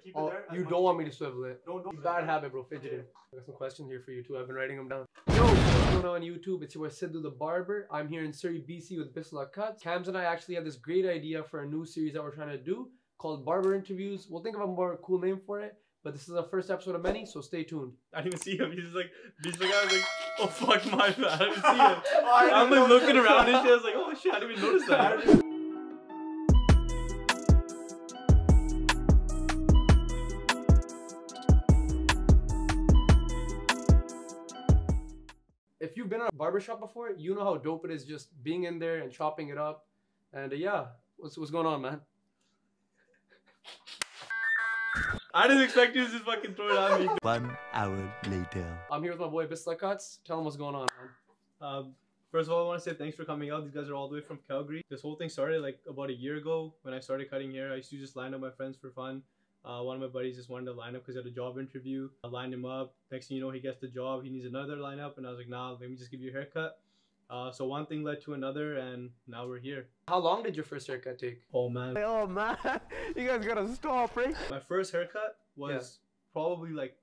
keep it there. You don't want me to swivel it. Don't. Bad habit, bro. Fidgeting. I got some questions here for you too. I've been writing them down. Yo, what's going on YouTube? It's your boy Sidhu the Barber. I'm here in Surrey, BC with BislaCutz. Cams and I actually had this great idea for a new series that we're trying to do called Barber Interviews. We'll think of a more cool name for it, but this is the first episode of many, so stay tuned. I didn't even see him. He's like, I was like, oh fuck my bad. I didn't see him. I'm like looking around and shit. I was like, oh shit, I didn't even notice that. If you've been at a barbershop before, you know how dope it is just being in there and chopping it up. And yeah, what's going on, man? I didn't expect you to just fucking throw it on me. 1 hour later. I'm here with my boy BislaCutz. Tell him what's going on, man. First of all, I want to say thanks for coming out. These guys are all the way from Calgary. This whole thing started like about a year ago when I started cutting hair. I used to just line up my friends for fun. One of my buddies just wanted to line up because he had a job interview. I lined him up. Next thing you know, he gets the job. He needs another lineup, and I was like, nah, let me just give you a haircut. So one thing led to another, and now we're here. How long did your first haircut take? Oh man, You guys gotta stop, right? my first haircut was probably like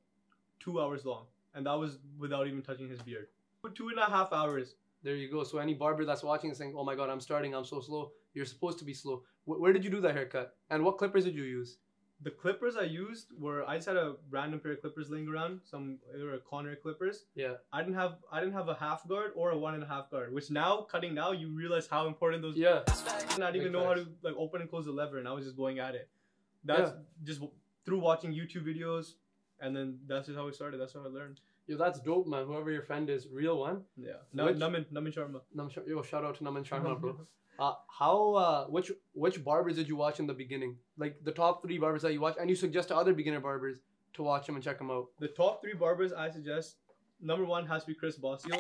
2 hours long, and that was without even touching his beard. 2.5 hours. There you go. So any barber that's watching is saying, oh my god, I'm starting, I'm so slow. You're supposed to be slow. Where did you do that haircut? And what clippers did you use? The clippers I used were, I just had a random pair of clippers laying around. They were Conner clippers. Yeah. I didn't have a half guard or a 1.5 guard, which now cutting now you realize how important those. Yeah. I didn't even know how to like open and close the lever, and I was just going at it. That's just through watching YouTube videos, and then that's just how it started. That's how I learned. Yo, that's dope, man. Whoever your friend is, real one. Yeah. Naman Sharma. Yo, shout out to Naman Sharma, bro. Which barbers did you watch in the beginning? Like the top 3 barbers that you watch, and you suggest to other beginner barbers to watch them and check them out. The top 3 barbers I suggest, number 1 has to be Chris Bossio.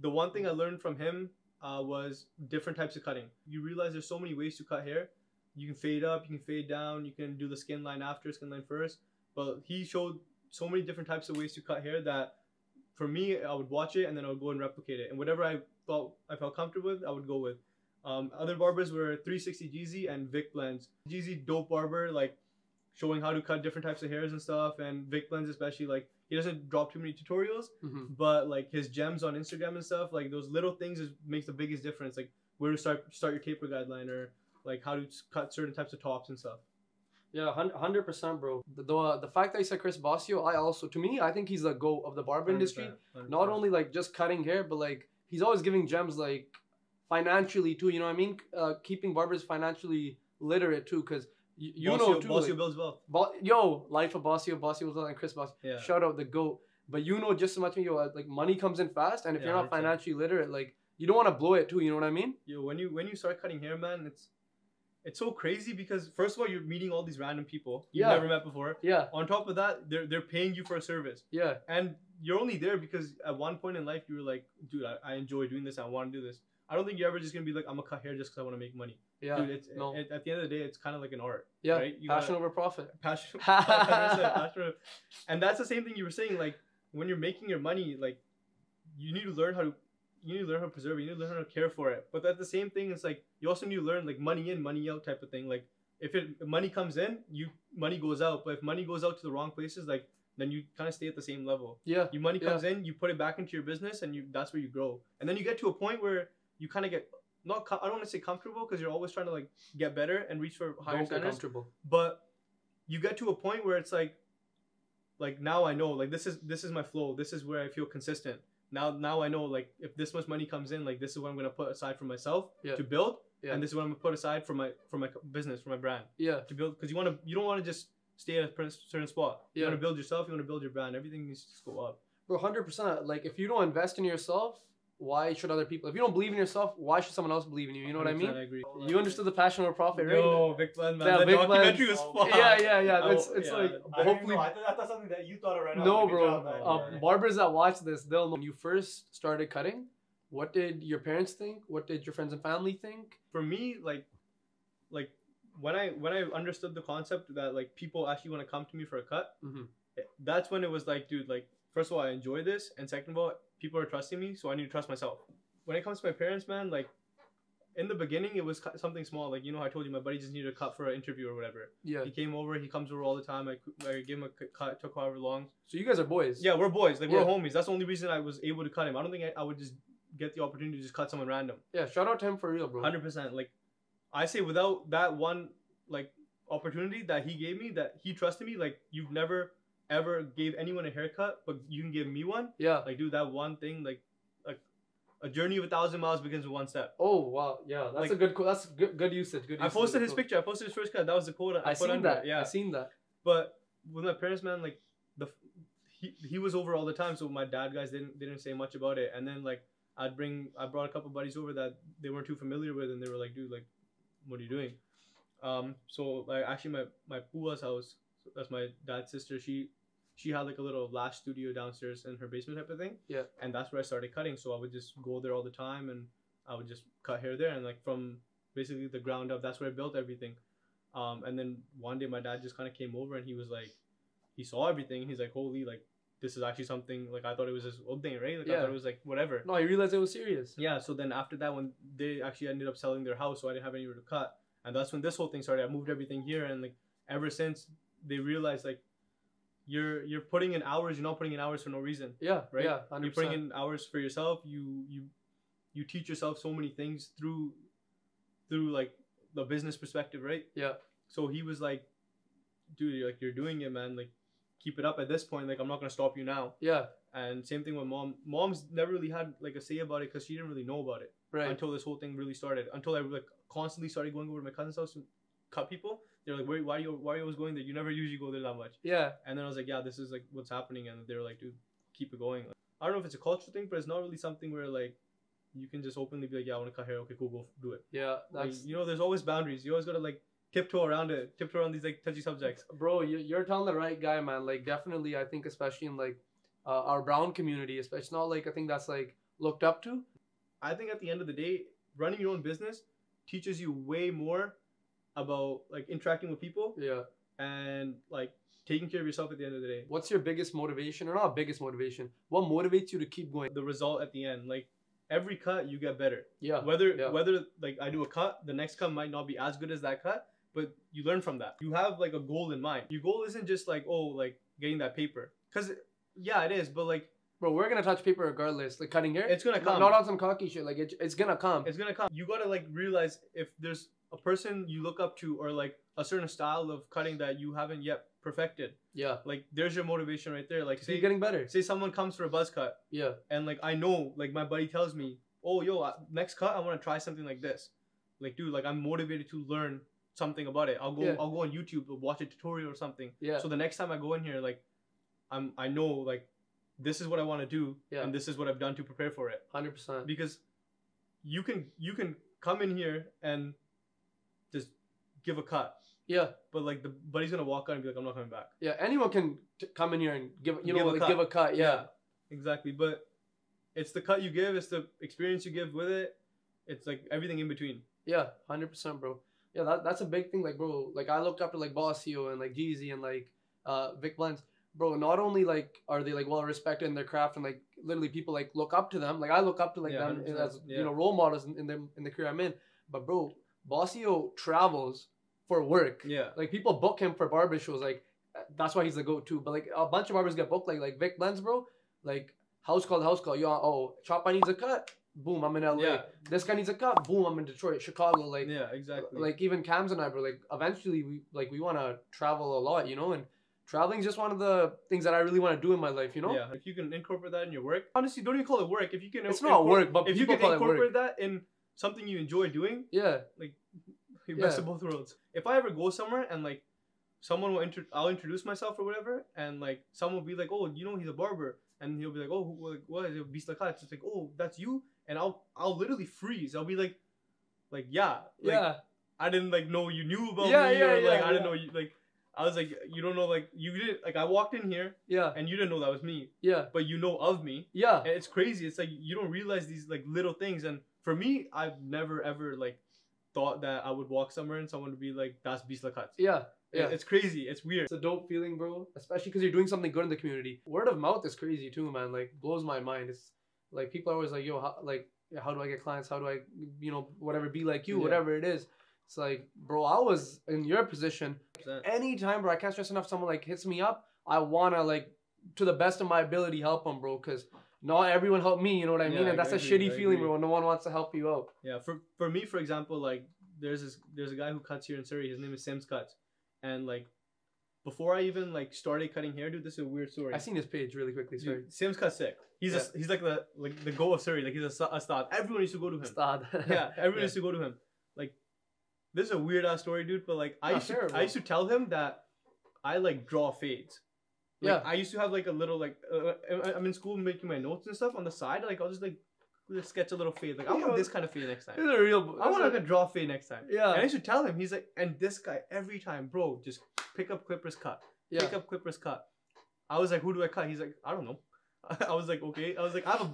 The one thing I learned from him was different types of cutting. You realize there's so many ways to cut hair. You can fade up, you can fade down, you can do the skin line after, skin line first. But he showed so many different types of ways to cut hair that for me, I would watch it and then I would go and replicate it. And whatever I felt comfortable with, I would go with. Other barbers were 360 Jeezy and Vic Blends. Jeezy, dope barber, like showing how to cut different types of hairs and stuff. And Vic Blends especially, like he doesn't drop too many tutorials, but like his gems on Instagram and stuff, like those little things makes the biggest difference. Like where to start your taper guideline, or like how to cut certain types of tops and stuff. Yeah, 100%, bro. The fact that you said Chris Bossio, I think he's the GOAT of the barber 100%, industry. 100%. Not only like just cutting hair, but like he's always giving gems like financially too. You know what I mean? Keeping barbers financially literate too, because you know too. Bossio builds wealth. Life of Bossio Wealth, and Chris Bossio. Yeah. Shout out the GOAT. But you know just as much, like money comes in fast, and if you're not 100%. financially literate, like you don't want to blow it too. You know what I mean? Yo, when you start cutting hair, man, it's so crazy because first of all, you're meeting all these random people you've never met before. Yeah. On top of that, they're paying you for a service. Yeah. And you're only there because at one point in life you were like, dude, I enjoy doing this. I want to do this. I don't think you're ever just gonna be like, I'm gonna cut hair just because I want to make money. Yeah. Dude, at the end of the day, it's kind of like an art. Yeah. Right? Passion over profit. Passion. 100%. And that's the same thing you were saying. Like when you're making your money, like you need to learn how to preserve it. You need to learn how to care for it. But that's the same thing. It's like you also need to learn like money in, money out type of thing. Like if money comes in, money goes out. But if money goes out to the wrong places, like then you kind of stay at the same level. Yeah. Your money comes in, you put it back into your business, and that's where you grow. And then you get to a point where you kind of get I don't want to say comfortable because you're always trying to like get better and reach for higher standards. But you get to a point where it's like now I know like this is my flow. This is where I feel consistent. Now I know like if this much money comes in, like this is what I'm gonna put aside for myself to build, and this is what I'm gonna put aside for my business, for my brand. Yeah. To build, because you don't want to just stay at a certain spot. You want to build yourself. You want to build your brand. Everything needs to go up. Bro, 100%. Like if you don't invest in yourself, why should other people? If you don't believe in yourself, why should someone else believe in you? You know what I mean? I agree. You understood the passion over profit, right? No, Vic Blend, man. The documentary was fun. Yeah. It's like hopefully. I thought something that you thought of right now. No, bro. Barbers that watch this, they'll know. When you first started cutting, what did your parents think? What did your friends and family think? For me, like when I understood the concept that like people actually want to come to me for a cut, that's when it was like, dude, like first of all, I enjoy this, and second of all, people are trusting me, so I need to trust myself. When it comes to my parents, man, like in the beginning, it was something small. Like, you know, I told you my buddy just needed a cut for an interview or whatever. Yeah. He came over. He comes over all the time. I gave him a cut. It took however long. So you guys are boys. Yeah, we're boys. Like, Yeah. we're homies. That's the only reason I was able to cut him. I don't think I would just get the opportunity to just cut someone random. Yeah. Shout out to him for real, bro. 100%. Like, I say without that one, like, opportunity that he gave me, that he trusted me, like, you've never, ever gave anyone a haircut, but you can give me one. Yeah. Like, dude, that one thing, like a journey of 1,000 miles begins with one step. Oh wow, yeah, that's Like, a good. That's good usage. Good. Usage I posted his quote. picture. I posted his first cut. That was the quote. I put seen under that. it. Yeah, I seen that. But with my parents, man, like he was over all the time, so my dad guys didn't say much about it. And then like I brought a couple buddies over that they weren't too familiar with, and they were like, dude, like, what are you doing? So like actually my pua's house, that's my dad's sister. She had like a little lash studio downstairs in her basement type of thing. Yeah. And that's where I started cutting. So I would just go there all the time, and I would just cut hair there, and like from basically the ground up, that's where I built everything. And then one day my dad just kind of came over, and he was like, he saw everything, and he's like, holy, like, this is actually something, like, I thought it was this old thing, right? Like, I thought it was like whatever. No, I realized it was serious. Yeah. So then after that, when they actually ended up selling their house, so I didn't have anywhere to cut, and that's when this whole thing started. I moved everything here, and like ever since they realized like you're putting in hours, you're not putting in hours for no reason. Yeah. Right. Yeah. 100%. You're putting in hours for yourself. You teach yourself so many things through like the business perspective, right? Yeah. So he was like, dude, like, you're doing it, man. Like, keep it up. At this point, like, I'm not gonna stop you now. Yeah. And same thing with mom. Mom's never really had like a say about it because she didn't really know about it until this whole thing really started. Until I like constantly started going over to my cousin's house to cut people. They're like, why are you always going there? You never usually go there that much. Yeah. And then I was like, yeah, this is like what's happening. And they were like, dude, keep it going. Like, I don't know if it's a cultural thing, but it's not really something where like you can just openly be like, yeah, I want to cut hair. Okay, cool, go do it. Yeah. Like, you know, there's always boundaries. You always gotta like tiptoe around these like touchy subjects. Bro, you're telling the right guy, man. Like, definitely, I think especially in like our brown community, especially, it's not like I think that's like looked up to. I think at the end of the day, running your own business teaches you way more about like interacting with people. Yeah. And like taking care of yourself at the end of the day. What's your biggest motivation, or not biggest motivation? What motivates you to keep going? The result at the end, like every cut you get better. Yeah. Whether like I do a cut, the next cut might not be as good as that cut, but you learn from that. You have like a goal in mind. Your goal isn't just like, oh, like getting that paper. Cause yeah, it is, but like, bro, we're gonna touch paper regardless. Like cutting hair, it's gonna come. Not on some cocky shit. Like it's gonna come. It's gonna come. You gotta like realize if there's a person you look up to, or like a certain style of cutting that you haven't yet perfected. Yeah. Like there's your motivation right there. Like keep getting better. Say someone comes for a buzz cut. Yeah. And like I know, like my buddy tells me, oh, yo, next cut I want to try something like this. Like, dude, like I'm motivated to learn something about it. I'll go on YouTube, watch a tutorial or something. Yeah. So the next time I go in here, like I know like this is what I want to do, and this is what I've done to prepare for it. 100%. Because you can come in here and just give a cut. Yeah. But like the buddy's gonna walk out and be like, I'm not coming back. Yeah. Anyone can come in here and give a cut. Yeah. Exactly. But it's the cut you give, it's the experience you give with it. It's like everything in between. Yeah, 100%, bro. Yeah, that's a big thing. Like, bro, like I looked up to like Bossio and like Jeezy and like Vic Blends. Bro, not only like are they like well respected in their craft, and like literally people like look up to them. Like I look up to like them as you know, role models in the career I'm in. But bro, Bossio travels for work. Yeah. Like people book him for barber shows. Like that's why he's the go-to. But like a bunch of barbers get booked. Like Vic Blends, bro. Like house call. Yo, oh, Choppa needs a cut. Boom, I'm in LA. Yeah. This guy needs a cut. Boom, I'm in Detroit, Chicago. Like yeah, exactly. Like even Cams and I, bro. Like eventually we want to travel a lot, you know, and traveling is just one of the things that I really want to do in my life, you know. Yeah. If you can incorporate that in your work, honestly, don't even call it work. If you can, it's not work, but if you can incorporate that in something you enjoy doing, yeah, like you best of both worlds. If I ever go somewhere and like someone will I'll introduce myself or whatever, and like someone will be like, oh, you know, he's a barber, and he'll be like, oh, what is it, BislaCutz? It's like, oh, that's you. And I'll literally freeze. I'll be like yeah, I didn't like know you knew about me, or like I didn't know you, like I was like, you don't know, like you didn't, like I walked in here, and you didn't know that was me, but you know of me, and it's crazy. It's like you don't realize these like little things. And for me, I've never ever like thought that I would walk somewhere and someone would be like, that's BislaCutz. Yeah. It's crazy. It's weird. It's a dope feeling, bro. Especially because you're doing something good in the community. Word of mouth is crazy too, man. Like blows my mind. It's like people are always like, yo, how, like how do I get clients? How do I, whatever, be like you, Yeah. whatever it is. It's like, bro, I was in your position. 100%. Anytime, bro, I can't stress enough. Someone like hits me up, I wanna like, to the best of my ability, help them, bro. Cause not everyone helped me. You know what I mean? Yeah, And that's I a agree, shitty I feeling, agree. bro. When no one wants to help you out. Yeah, for me, for example, like there's a guy who cuts here in Surrey. His name is BislaCutz, and like before I even like started cutting hair, dude, this is a weird story. I seen his page really quickly. Sorry. Dude, BislaCutz sick. He's he's like the go of Surrey. Like he's a star. Everyone used to go to him. Stad. Yeah, everyone Yeah. used to go to him. Like this is a weird ass story, dude. But like I used to tell him that I like draw fades. Like, Yeah. I used to have like a little like I'm in school making my notes and stuff on the side. Like I'll just like sketch a little fade. Like I want this kind of fade next time. This is a real. I want like a draw fade next time. Yeah. And I used to tell him, he's like, and this guy every time, bro, just pick up clippers, cut. Yeah. Pick up clippers, cut. I was like, who do I cut? He's like, I don't know. I was like, okay. I was like, I have a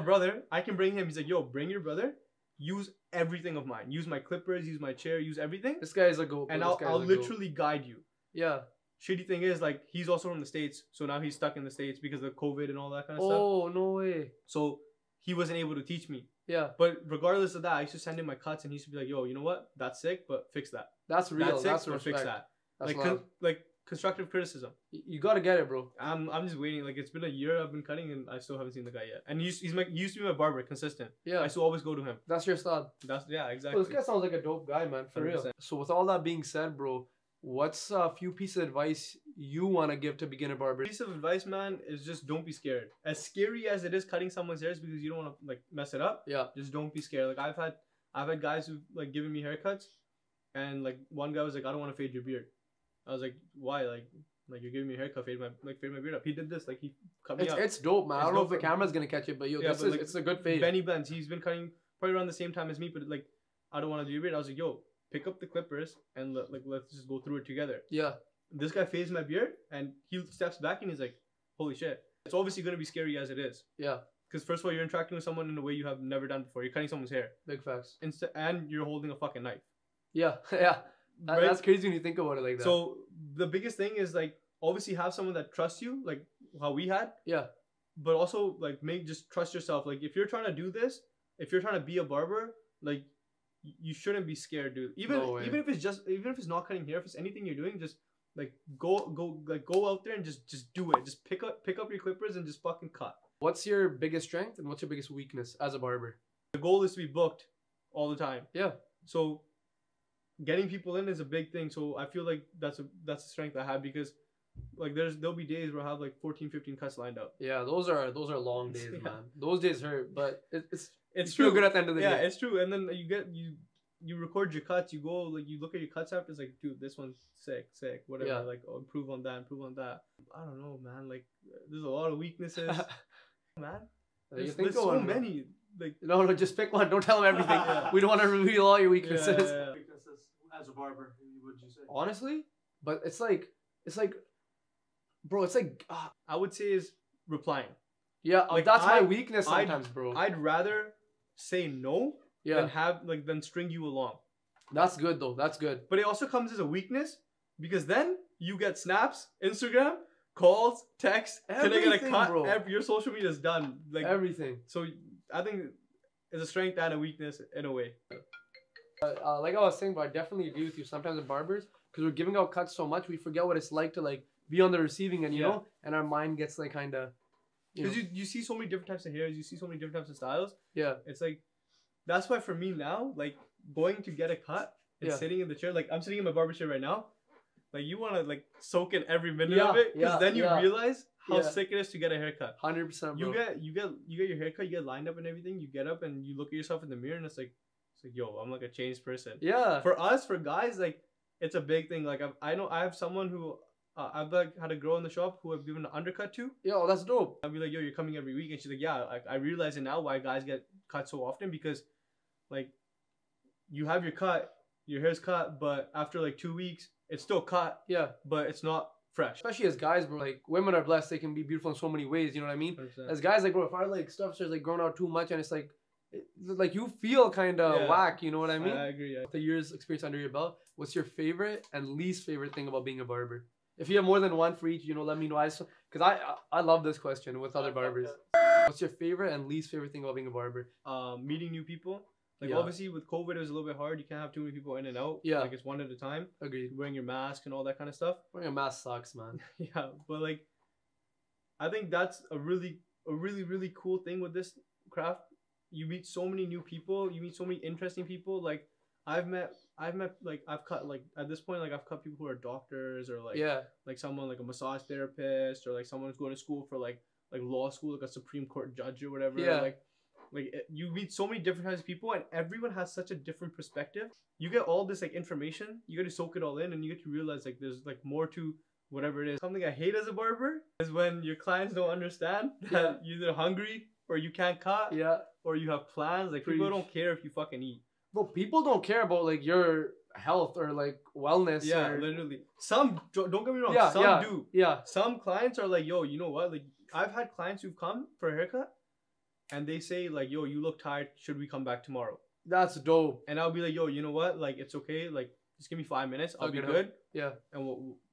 brother. I can bring him. He's like, yo, bring your brother. Use everything of mine. Use my clippers. Use my chair. Use everything. This guy is a goat. And bro. I'll literally guide you. Yeah. Shitty thing is, like, he's also from the States, so now he's stuck in the States because of COVID and all that kind of stuff. Oh, no way. So he wasn't able to teach me. Yeah. But regardless of that, I used to send him my cuts, and he used to be like, "Yo, you know what? That's sick, but fix that. That's real. That's sick, That's but respect. fix that." That's Like, love. like constructive criticism. You gotta get it, bro. I'm just waiting. Like it's been a year I've been cutting, and I still haven't seen the guy yet. And he used to be my barber, consistent. Yeah. I used to always go to him. That's your stud. That's Bro, exactly. this guy sounds like a dope guy, man. For real. 100%. So with all that being said, bro, what's a few pieces of advice you want to give to beginner barbers? Piece of advice, man, is just don't be scared. As scary as it is cutting someone's hairs because you don't want to like mess it up. Yeah. Just don't be scared. Like I've had guys who like given me haircuts, and like one guy was like, "I don't want to fade your beard." I was like, "Why? Like you're giving me a haircut, fade my beard up." He did this, like he cut me up. It's dope, man. I It's don't know dope if the for- camera's gonna catch it, but yo, Yeah, but, like, it's a good fade. Benny Benz, he's been cutting probably around the same time as me, but like I don't want to do your beard. I was like, "Yo, pick up the clippers and let's just go through it together." Yeah. This guy fades my beard, and he steps back and he's like, "Holy shit!" It's obviously gonna be scary as it is, Yeah. because first of all, you're interacting with someone in a way you have never done before. You're cutting someone's hair, Big facts. and you're holding a fucking knife. Yeah. Yeah. Right? That's crazy when you think about it like that. So the biggest thing is like obviously have someone that trusts you, like how we had, yeah. but also like just trust yourself. Like if you're trying to do this, if you're trying to be a barber, like you shouldn't be scared, dude. No way. Even if it's not cutting hair, if it's anything you're doing, just like go out there and just do it. Just pick up your clippers and just fucking cut. What's your biggest strength and what's your biggest weakness as a barber? The goal is to be booked all the time. Yeah. So getting people in is a big thing. So I feel like that's a strength I have, because like there'll be days where I have like 14, 15 cuts lined up. Yeah, those are long days, Yeah. man. Those days hurt, but it's It's you feel true. good at the end of the Yeah, day. it's true. And then you record your cuts. You go like you look at your cuts after. It's like, dude, this one's sick, whatever. Yeah. Like, oh, improve on that. I don't know, man. Like, there's a lot of weaknesses, man. There's so one, bro. many. Like, No, just pick one. Don't tell them everything. Yeah. We don't want to reveal all your weaknesses. yeah. Weaknesses as a barber, what would you say? Honestly, but it's like, bro, it's like, I would say is replying. yeah, Like, that's my I- weakness sometimes, bro. I'd rather say no Yeah, than string you along. that's good though. That's good. But it also comes as a weakness, because then you get snaps, Instagram, calls, texts. Can I get a Everything, cut? bro. Your social media is done. Like, Everything. so I think it's a strength and a weakness in a way. Like I was saying, but I definitely agree with you. Sometimes in barbers, because we're giving out cuts so much, we forget what it's like to like be on the receiving end, you Yeah. know, and our mind gets like kind of, Because you see so many different types of hairs, you see so many different types of styles. yeah, It's like, that's why for me now, like going to get a cut and Yeah. sitting in the chair, like I'm sitting in my barber chair right now. Like you want to like soak in every minute Yeah, of it, because yeah, then you yeah. realize how Yeah. sick it is to get a haircut. 100%, bro. You get your haircut, you get lined up and everything. You get up and you look at yourself in the mirror, and it's like, yo, I'm like a changed person. Yeah, For us, for guys, like it's a big thing. Like I know I have someone who I've like had a girl in the shop who I've given an undercut to. yo, that's dope. I'll be like, yo, you're coming every week, and she's like, yeah, I realize it now why guys get cut so often, because like you have your cut, your hair's cut, but after like 2 weeks, it's still cut, Yeah, but it's not fresh. especially as guys, bro. Like women are blessed; they can be beautiful in so many ways. You know what I mean? 100%. As guys, like bro, if our like stuff starts like growing out too much, and it's like you feel kind of Yeah. whack. You know what I mean? I agree. Yeah. The years experience under your belt, what's your favorite and least favorite thing about being a barber? If you have more than one for each, let me know. Because I love this question with other barbers. What's your favorite and least favorite thing about being a barber? Meeting new people. Like Yeah. obviously with COVID, it was a little bit hard. You can't have too many people in and out. Yeah. Like it's one at a time. Agreed. Wearing your mask and all that kind of stuff. Wearing a mask sucks, man. Yeah, but like, I think that's a really cool thing with this craft. You meet so many new people. You meet so many interesting people. Like I've met like I've cut like at this point like I've cut people who are doctors or like Yeah. like someone like a massage therapist or like someone who's going to school for like law school, like a Supreme Court judge or whatever. Yeah. You meet so many different types of people and everyone has such a different perspective. You get all this like information, you get to soak it all in and you get to realize like there's like more to whatever it is. Something I hate as a barber is when your clients don't understand that you're either hungry or you can't cut or you have plans. Like people don't care if you fucking eat. Bro, people don't care about like your health or like wellness. Yeah, or... literally. Some don't get me wrong. Yeah, some do. Yeah. Some clients are like, yo, you know what? Like I've had clients who've come for a haircut and they say like, yo, you look tired. Should we come back tomorrow? That's dope. And I'll be like, yo, you know what? Like it's okay. Like just give me 5 minutes. I'll be good. Yeah. And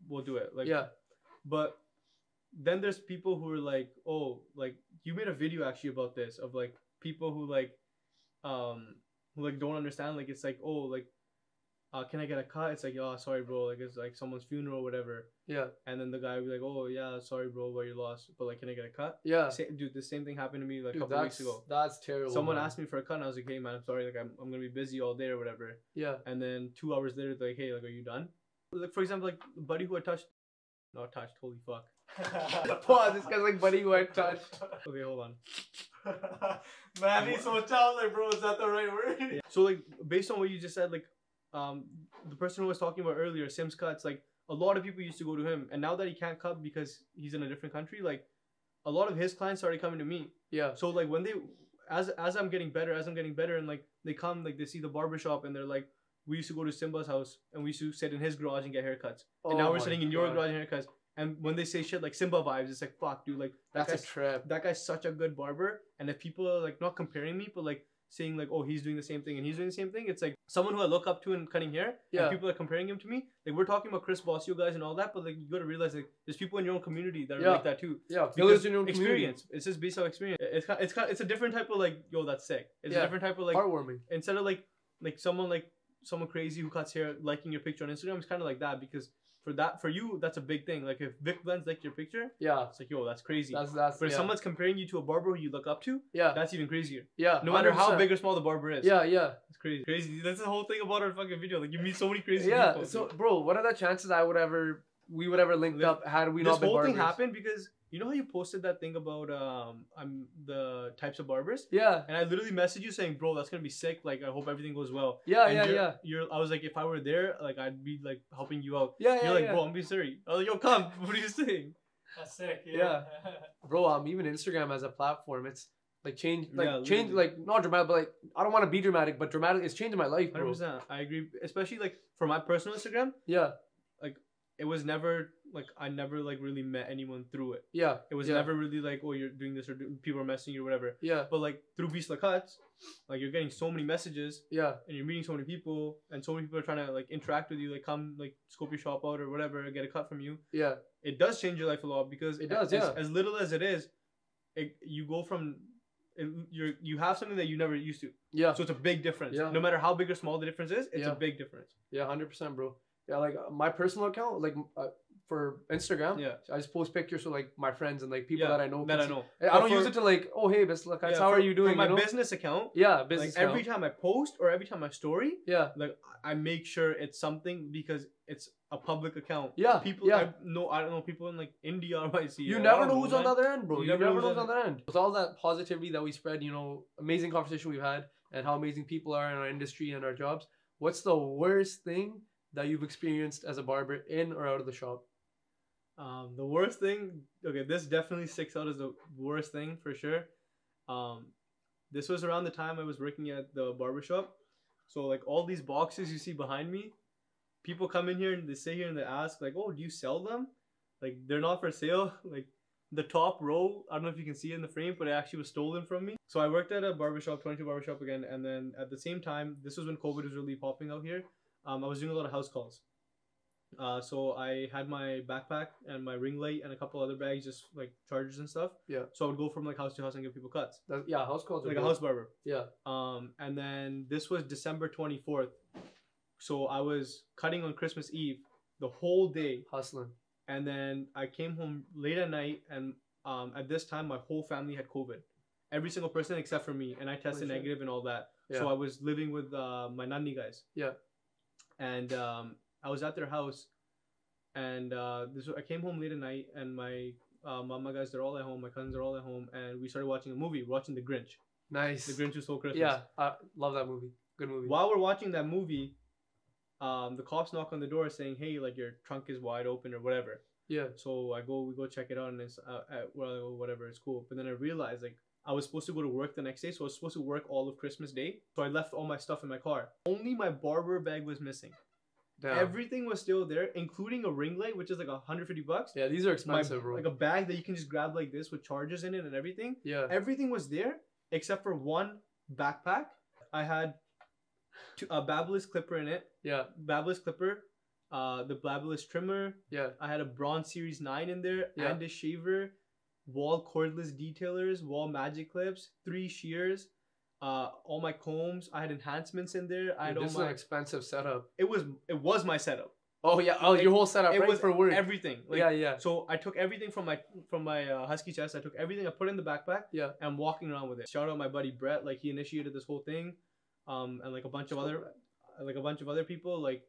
we'll do it. Like yeah. But then there's people who are like, oh, like you made a video actually about this of like people who like who like don't understand. Like it's like, oh, like can I get a cut? It's like, oh, sorry, bro. Like it's like someone's funeral or whatever. Yeah. And then the guy will be like, oh yeah, sorry, bro, about your loss. But like, can I get a cut? Yeah. Dude, the same thing happened to me like a couple weeks ago. That's terrible. Someone asked me for a cut and I was like, hey man, I'm sorry, like I'm gonna be busy all day or whatever. Yeah. And then 2 hours later, they're like, hey, like, are you done? Like for example, like the buddy who I touched. Not touched. Holy fuck. Pause. This guy's like buddy who I touched. Okay, hold on. Man, he's so child, like, bro, is that the right word? Yeah. So like based on what you just said, like the person who was talking about earlier, Sim's Cuts, like a lot of people used to go to him, and now that he can't cut because he's in a different country, like a lot of his clients started coming to me. Yeah. So like when they, as I'm getting better, and like they come, like they see the barbershop and they're like, we used to go to Simba's house and we used to sit in his garage and get haircuts, and now we're sitting in your garage and haircuts. And when they say shit like Simba vibes, it's like, fuck, dude, like that's a trip. That guy's such a good barber. And if people are like not comparing me, but like saying like, oh, he's doing the same thing and he's doing the same thing, it's like someone who I look up to in cutting hair. Yeah. And people are comparing him to me. Like we're talking about Chris Bossio guys and all that, but like you gotta realize like there's people in your own community that are like that too. Yeah. Because in your own experience. It's just based on experience. It's a different type of like, yo, that's sick. It's a different type of like heartwarming. Instead of like someone crazy who cuts hair liking your picture on Instagram, it's kind of like that because for you that's a big thing. Like if Vic Blends liked your picture, it's like, yo, that's crazy. That's but if someone's comparing you to a barber who you look up to, that's even crazier. Yeah, no matter 100%. How big or small the barber is. Yeah, it's crazy. That's the whole thing about our fucking video. Like you meet so many crazy people. So bro, what are the chances we would ever linked up had we not been barbers? This whole thing happened because you know how you posted that thing about the types of barbers? Yeah. And I literally messaged you saying, bro, that's gonna be sick. Like I hope everything goes well. Yeah, and I was like, if I were there, like I'd be like helping you out. Yeah, You're like, bro, I'm being serious. I was like, yo, come. What are you saying? That's sick. Yeah. Bro, even Instagram as a platform, it's like change, like not dramatic, but like I don't want to be dramatic, but dramatic. It's changing my life, bro. 100%. I agree, especially like for my personal Instagram. Yeah. Like it was never like I never like really met anyone through it. Yeah. It was never really like, oh, you're doing this or people are messaging you or whatever. Yeah. But like through BislaCutz, like you're getting so many messages. Yeah. And you're meeting so many people, and so many people are trying to like interact with you, like come like scope your shop out or whatever, get a cut from you. Yeah. It does change your life a lot because it does. As little as it is, you go from you have something that you never used to. Yeah. So it's a big difference. Yeah. No matter how big or small the difference is, it's a big difference. Yeah, 100%, bro. Yeah, like my personal account, like for Instagram, I just post pictures of like my friends and like people that I know. I don't use it to like, oh hey, BislaCutz, how are you doing? For my business account, business account. Every time I post or every time I story, like I make sure it's something because it's a public account. Yeah, people. I don't know people in like India might see. You never know who's on the other end, bro. You never know who's on the other end. With all that positivity that we spread, amazing conversation we've had, and how amazing people are in our industry and our jobs. What's the worst thing that you've experienced as a barber in or out of the shop? The worst thing, okay, this definitely sticks out as the worst thing for sure. This was around the time I was working at the barbershop. So like all these boxes you see behind me, people come in here and they sit here and they ask like, oh, do you sell them? Like they're not for sale. Like the top row, I don't know if you can see it in the frame, but it actually was stolen from me. So I worked at a barbershop, 22 barbershop again. And then at the same time, this was when COVID was really popping out here. I was doing a lot of house calls. So I had my backpack and my ring light and a couple other bags, just like chargers and stuff. Yeah. So I would go from like house to house and give people cuts. Yeah, house calls are Like a good. house barber. Yeah. And then this was December 24th. So I was cutting on Christmas Eve the whole day. Hustling. And then I came home late at night, and at this time my whole family had COVID. Every single person except for me, and I tested negative and all that. Yeah. So I was living with my nanny guys. Yeah. And I was at their house, and I came home late at night, and my mama guys, they're all at home, my cousins are all at home, and we started watching a movie, watching The Grinch. Nice. The Grinch Who Stole Christmas. Yeah, I love that movie. Good movie. While we're watching that movie, the cops knock on the door saying, "Hey, like your trunk is wide open or whatever." Yeah. So we go check it out, and it's well, whatever, it's cool. But then I realized like I was supposed to go to work the next day, so I was supposed to work all of Christmas Day. So I left all my stuff in my car. Only my barber bag was missing. Damn. Everything was still there, including a ring light, which is like $150. Yeah, these are expensive, bro. Like a bag that you can just grab like this with chargers in it and everything. Yeah. Everything was there except for one backpack. I had a Babyliss clipper in it. Yeah. Babyliss clipper, the Babyliss trimmer. Yeah. I had a Bronze Series 9 in there, Yeah. and a shaver, wall cordless detailers, wall magic clips, 3 shears, all my combs. I had enhancements in there. I had Dude, all this is my. an expensive setup. It was my setup. Oh yeah. Oh, Like, your whole setup, It right? was For work. everything. Like, yeah, yeah. So I took everything from my husky chest. I took everything. I put it in the backpack. Yeah. And I'm walking around with it. Shout out my buddy Brett. Like he initiated this whole thing, and like a bunch of other people. Like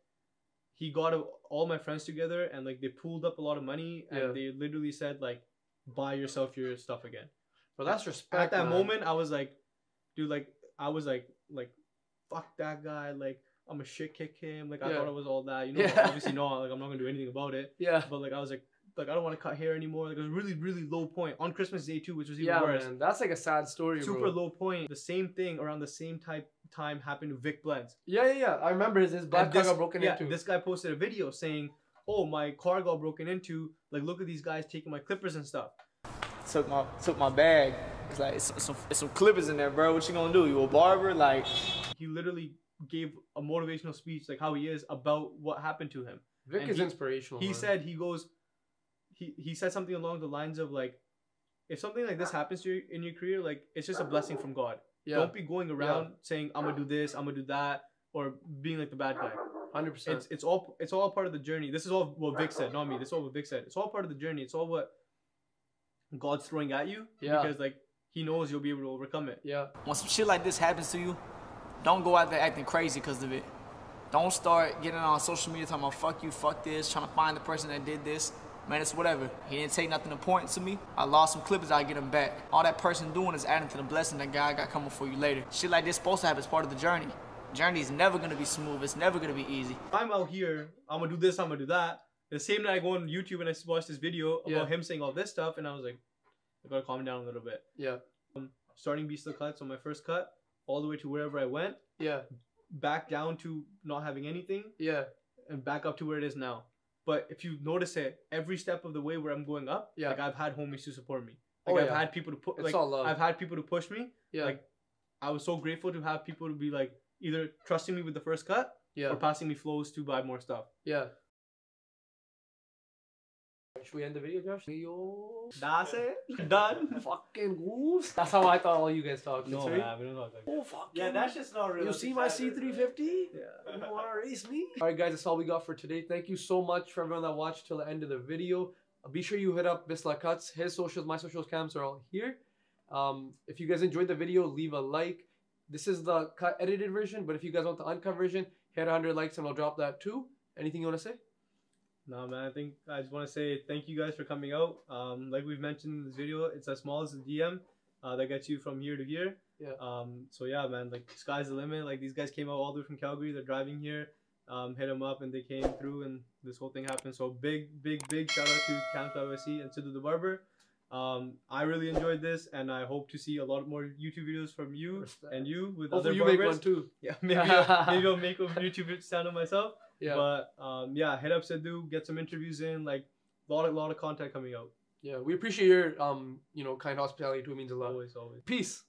he got all my friends together, and like they pooled up a lot of money, and Yeah. they literally said like, buy yourself your stuff again. But that's respect. At that man. moment, I was like, dude, like I was like fuck that guy. Like I'm a shit kick him. Like I Yeah. thought it was all that. You know, Yeah. obviously no. Like I'm not gonna do anything about it. Yeah. But like I was like I don't want to cut hair anymore. Like it was really, really low point on Christmas Day too, which was even Yeah, worse. man. That's like a sad story, Super bro. low point. The same thing around the same time happened to Vic Blends. Yeah. I remember his black And car got broken into. This guy posted a video saying, "Oh, my car got broken into. Like, look at these guys taking my clippers and stuff." Took my bag. It's like it's some clippers in there, bro. What you gonna do? You a barber? Like He literally gave a motivational speech, like how he is about what happened to him. Vic and is inspirational. He man. said he said something along the lines of like, if something like this happens to you in your career, like it's just a blessing from God. Yeah. Don't be going around saying I'm gonna do this, I'm gonna do that, or being like the bad guy. 100%. It's all part of the journey. This is all what Vic said, not me. This is all what Vic said. It's all part of the journey. It's all what God's throwing at you. Yeah. Because like he knows you'll be able to overcome it. Yeah. when some shit like this happens to you, don't go out there acting crazy because of it. Don't start getting on social media talking about fuck you, fuck this, trying to find the person that did this. Man, it's whatever. He didn't take nothing important to me. I lost some clippers, I get them back. All that person doing is adding to the blessing that God got coming for you later. Shit like this supposed to happen as part of the journey. Journey is never gonna be smooth. It's never gonna be easy. I'm out here. I'm gonna do this. I'm gonna do that. The same night I go on YouTube and I watch this video about him saying all this stuff, and I was like, I gotta calm down a little bit. Yeah. Starting BislaCutz on my first cut, all the way to wherever I went, Yeah. back down to not having anything, Yeah. and back up to where it is now. But if you notice it, every step of the way where I'm going up, Yeah. like I've had homies to support me. Like I've had people to put, It's like all love. I've had people to push me. Yeah. Like I was so grateful to have people to be like either trusting me with the first cut Yeah. or passing me flows to buy more stuff. Yeah. Should we end the video, Josh? Yo. That's it. Done. Fucking goose. That's how I thought all you guys talked. No, sorry. man, we don't talk like that. Oh, fuck. Yeah, that's just not real. You see my C350? Yeah. You want to race me? Alright guys, that's all we got for today. Thank you so much for everyone that watched till the end of the video. Be sure you hit up BislaCutz. His socials, my socials, cams are all here. If you guys enjoyed the video, leave a like. This is the cut edited version, but if you guys want the uncut version, hit 100 likes and I'll drop that too. Anything you want to say? No, man, I just want to say thank you guys for coming out. Like we've mentioned in this video, it's as small as a DM that gets you from here to here. Yeah. So yeah, man, like sky's the limit. Like these guys came out all the way from Calgary. They're driving here. Hit them up and they came through and this whole thing happened. So big shout out to Camp.OSC and Sidhu the Barber. I really enjoyed this and I hope to see a lot more YouTube videos from you and you with Hopefully other you barbers. make one too. Yeah, maybe I'll make a YouTube channel myself. Yeah. But yeah, hit up Sidhu, get some interviews in, like a lot of content coming out. Yeah, we appreciate your kind hospitality too. It means a lot. Always. Peace.